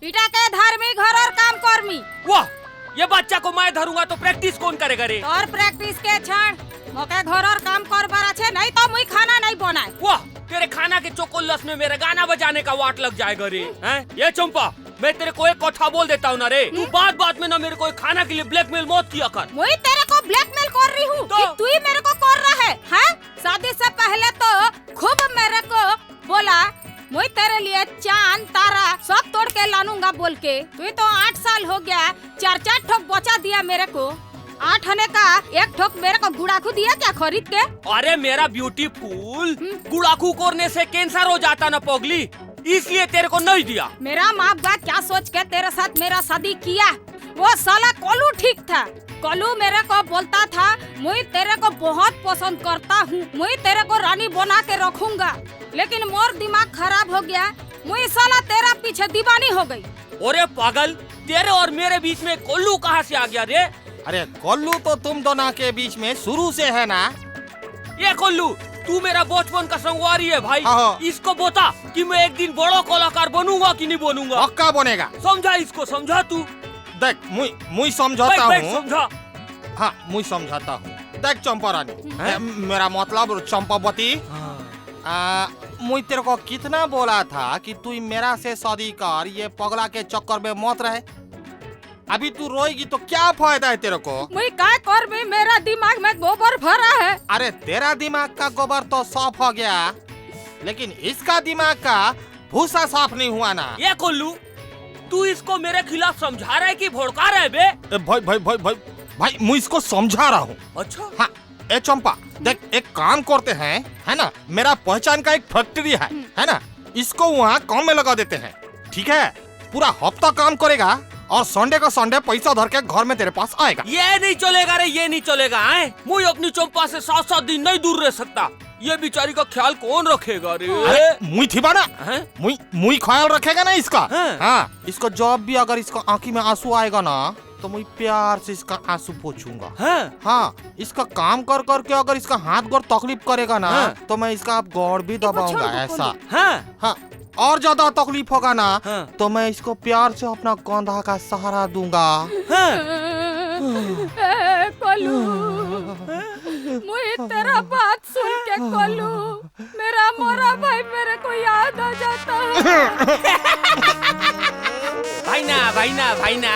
इटा के धार्मिक घर और काम कर्मी। वाह, ये बच्चा को मैं धरूंगा तो प्रैक्टिस कौन करेगा रे? और प्रैक्टिस के छाड़ मोके घर और काम करबार अच्छे, नहीं तो मुई खाना नहीं बनाए। वाह, तेरे खाना के चोकोल्लस में मेरा गाना बजाने का वाट लग जाएगा रे। हैं? ये चंपा, मैं तेरे को एक कथा बोल देता हूँ ना रे, तू बात बात में ना मेरे को खाना के लिए ब्लैकमेल मत किया कर। मुई तेरे को ब्लैकमेल कर रही हूँ कि तू ही मेरे को कर रहा है? हैं? शादी से पहले तो खूब मेरे को बोला मुई तेरे लिए चांद तारा सब तोड़ के लानूंगा बोल के। तू तो 8 साल हो गया, 4 ठोक बचा दिया मेरे को। 8 आने का 1 ठोक मेरे को गुड़ाखू दिया क्या खरीद के? अरे मेरा ब्यूटीफुल, गुड़ाखू करने से कैंसर हो जाता ना पगली, इसलिए तेरे को नहीं दिया। मेरा माँ बाप क्या सोच के तेरे साथ मेरा शादी किया? वो साला कोलू ठीक था। कोलू मेरे को बोलता था मुई तेरे को बहुत पसंद करता हूँ, मुई तेरे को रानी बना के रखूंगा। लेकिन मोर दिमाग खराब हो गया, मुई साला तेरा पीछे दीवानी हो गई। अरे पागल, तेरे और मेरे बीच में कोल्लू कहाँ से आ गया रे? अरे कोल्लू तो तुम दोनों के बीच में शुरू से है ना। ये कोल्लू, तू मेरा बचपन का संगवारी है भाई। इसको बता कि मैं एक दिन बड़ा कलाकार बनूंगा कि नहीं बनूंगा। पक्का बनेगा। समझा इसको, समझा तू। देख मुई समझाता हूँ। समझा। हाँ मुई समझाता हूँ। देख चंपा रानी, मेरा मतलब चंपावती, मुई तेरे को कितना बोला था कि तू मेरा से शादी कर, ये पगला के चक्कर में मत रहे। अभी तू रोएगी तो क्या फायदा है तेरे को? मुई क्या कर भी, मेरा दिमाग में गोबर भरा है। अरे तेरा दिमाग का गोबर तो साफ हो गया, लेकिन इसका दिमाग का भूसा साफ नहीं हुआ ना। ये कोल्लू, तू इसको मेरे खिलाफ समझा रहा है कि भड़का रहा है बे? भाई मैं इसको समझा रहा हूँ। अच्छा। हाँ ए चंपा, देख एक काम करते हैं, है ना, मेरा पहचान का एक फैक्ट्री है ना, इसको वहाँ काम में लगा देते हैं, ठीक है? पूरा हफ्ता काम करेगा और संडे का संडे पैसा धर के घर में तेरे पास आएगा। ये नहीं चलेगा रे, ये नहीं चलेगा। मुझे अपनी चंपा से 7-7 दिन नहीं दूर रह सकता। ये बेचारी का ख्याल कौन रखेगा रे? अरे मुई थी बाना, मुई ख्याल रखेगा ना इसका। हाँ, इसको जब भी अगर इसका आंखी में आंसू आएगा ना, तो मैं प्यार से इसका आंसू पोंछूंगा। हाँ, इसका काम कर करके अगर इसका हाथ गोड़ तकलीफ करेगा ना, तो मैं इसका आप गोड़ भी दबाऊंगा ऐसा। हाँ, और ज्यादा तकलीफ होगा ना, तो मैं इसको प्यार से अपना कंधा का सहारा दूंगा। कोलू, मुझे तेरा बात सुन के कोलू, मेरा मोरा भाई मेरे को याद आ जाता है। भाई ना